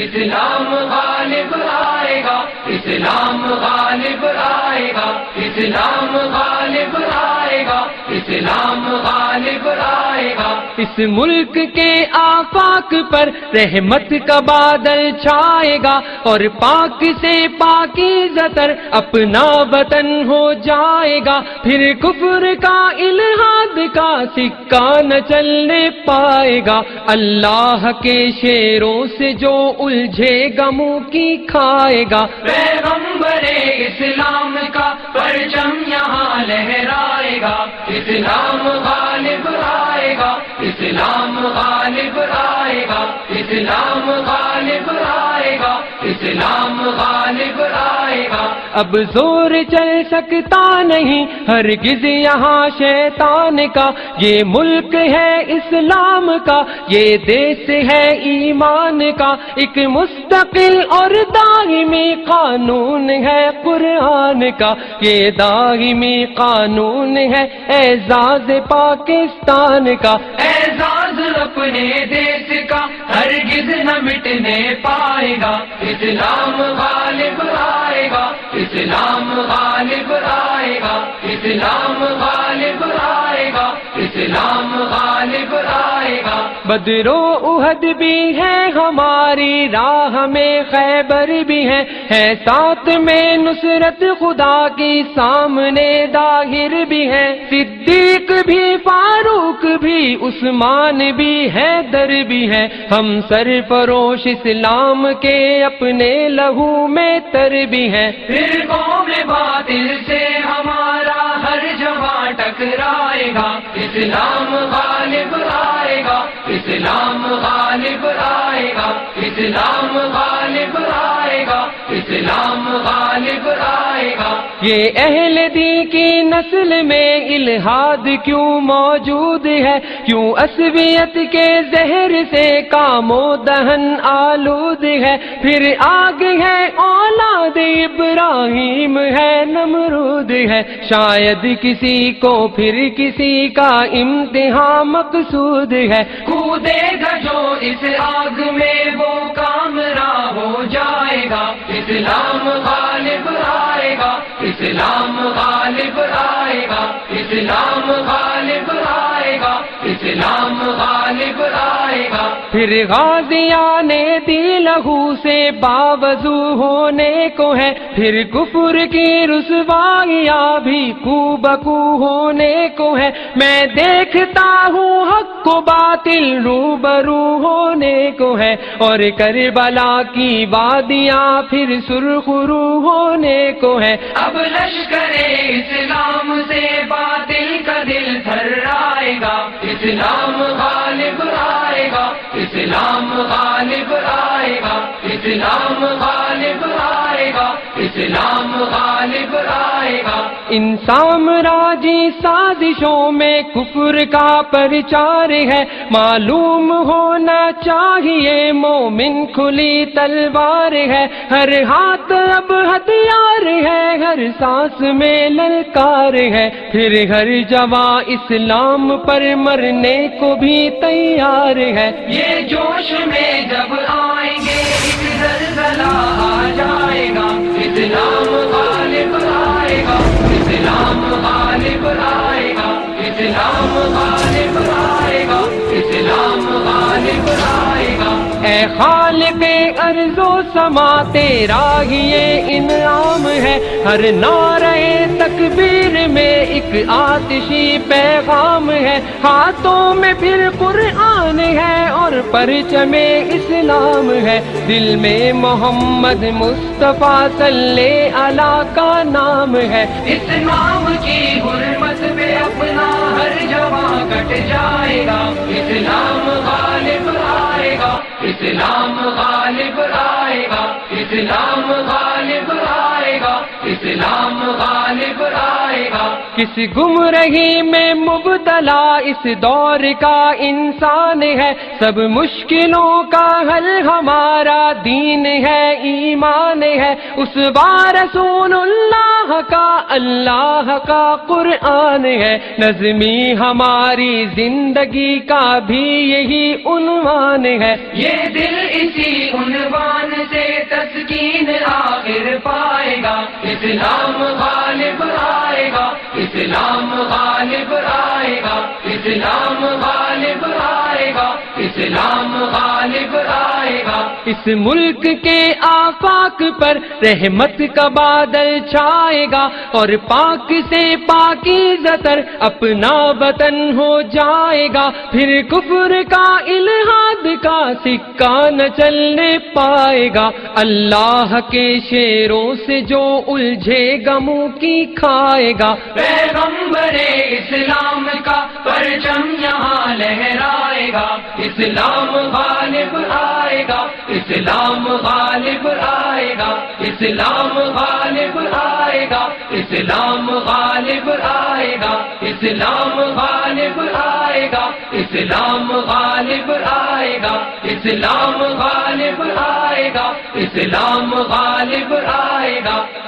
اسلام غالب آئے گا، اسلام غالب آئے گا، اسلام غالب آئے گا، اسلام غالب آئے گا۔ اس ملک کے آفاق پر رحمت کا بادل چھائے گا، اور پاک سے پاکیزہ تر اپنا وطن ہو جائے گا۔ پھر کفر کا الحاد کا سکہ نہ چلنے پائے گا، اللہ کے شیروں سے جو الجھے گا منہ کی کھائے گا۔ پیغمبر اسلام کا پرچم یہاں لہرائے گا، اسلام غالب آئے گا، اسلام غالب آئے گا، اسلام غالب آئے گا، اسلام غالب آئے گا۔ اب زور چل سکتا نہیں ہرگز یہاں شیطان کا، یہ ملک ہے اسلام کا، یہ دیس ہے ایمان کا، ایک مستقل اور دائمی قانون ہے قرآن کا، یہ دائمی قانون ہے اعزاز پاکستان کا۔ اعزاز اپنے دیس کا ہرگز نہ مٹنے پائے گا، اسلام غالب آئے گا، اسلام غالب آئے گا، اسلام غالب آئے گا، اسلام غالب آئے گا۔ بدر و احد بھی ہے ہماری راہ میں، خیبر بھی ہے ساتھ میں، نصرت خدا کی سامنے ظاہر بھی ہے، صدیق بھی فاروق بھی عثمان بھی حیدر بھی ہے، ہم سرفروش اسلام کے اپنے لہو میں تر بھی ہیں۔ فرقوں میں باطل سے ہمارا ہر جوان ٹکرائے گا، اسلام غالب آئے گا، اسلام غالب آئے گا، اسلام غالب آئے گا، اسلام غالب آئے گا۔ یہ اہل دی کی نسل میں الہاد کیوں موجود ہے، کیوں عصبیت کے زہر سے کام و دہن آلود ہے، پھر آگ ہے اولاد ابراہیم ہے نمرود ہے، شاید کسی کو پھر کسی کا امتحان مقصود ہے۔ کودے گا جو اس آگ میں وہ کامراں ہو جائے گا، اسلام غالب آئے گا، اسلام غالب آئے گا، اسلام غالب آئے گا، اسلام غالب آئے گا۔ پھر غازیان دی لہو سے باوضو ہونے کو ہے، پھر کفر کی رسوائیاں بھی کو بکو ہونے کو ہے، میں دیکھتا ہوں حق و باطل روبرو ہونے کو ہے، اور کربلا کی وادیاں پھر سرخ رو ہونے کو ہے۔ اب لشکر اسلام سے باطل کا دل تھرائے گا، اسلام غالب آئے گا، اسلام غالب آئے گا، اسلام غالب آئے گا، اسلام غالب آئے گا۔ ان سامراجی سازشوں میں کفر کا پرچار ہے، معلوم ہونا چاہیے مومن کھلی تلوار ہے، ہر ہاتھ اب ہتھیار ہے، ہر سانس میں للکار ہے، پھر ہر جواں اسلام پر مرنے کو بھی تیار ہے۔ یہ جوش میں جب آئیں گے ایک زلزلہ آ جائے گا، اسلام غالب آئے گا، اسلام غالب آئے گا، اسلام غالب آئے گا، اسلام غالب آئے گا۔ اے خالق ارض و سما تیرا ہی یہ انعام ہے، ہر نعرہ تکبیر میں ایک آتشی پیغام ہے، ہاتھوں میں پھر قرآن ہے اور پرچم اسلام ہے، دل میں محمد مصطفیٰ صلی اللہ کا نام ہے۔ اس نام کی حرمت پہ اپنا ہر جوان کٹ جائے گا، اسلام غالب آئے گا، اسلام غالب آئے گا، اسلام غالب آئے گا، اسلام غالب آئے گا۔ کس گمراہی میں مبتلا اس دور کا انسان ہے، سب مشکلوں کا حل ہمارا دین ہے، ایمان ہے، اس بار رسول اللہ کا اللہ کا قرآن ہے، نظمی ہماری زندگی کا بھی یہی عنوان ہے۔ یہ دل اسی عنوان تسکین آخر پائے گا، اسلام غالب آئے گا، اسلام غالب آئے گا، اسلام غالب آئے گا، اسلام غالب آئے گا۔ اس ملک کے آفاق پر رحمت کا بادل چھائے گا، اور پاک سے پاکیزہ تر اپنا وطن ہو جائے گا، پھر کفر کا الحاد کا سکہ نہ چلنے پائے گا، اللہ کے شیروں سے جو الجھے گا منہ کی کھائے گا۔ پیغمبر اسلام کا پرچم یہاں لہرائے گا، اسلام غالب آئے گا، اسلام غالب آئے گا، اسلام غالب آئے گا، اسلام غالب آئے گا، اسلام غالب آئے گا، اسلام غالب آئے گا، اسلام غالب آئے گا، اسلام غالب آئے گا۔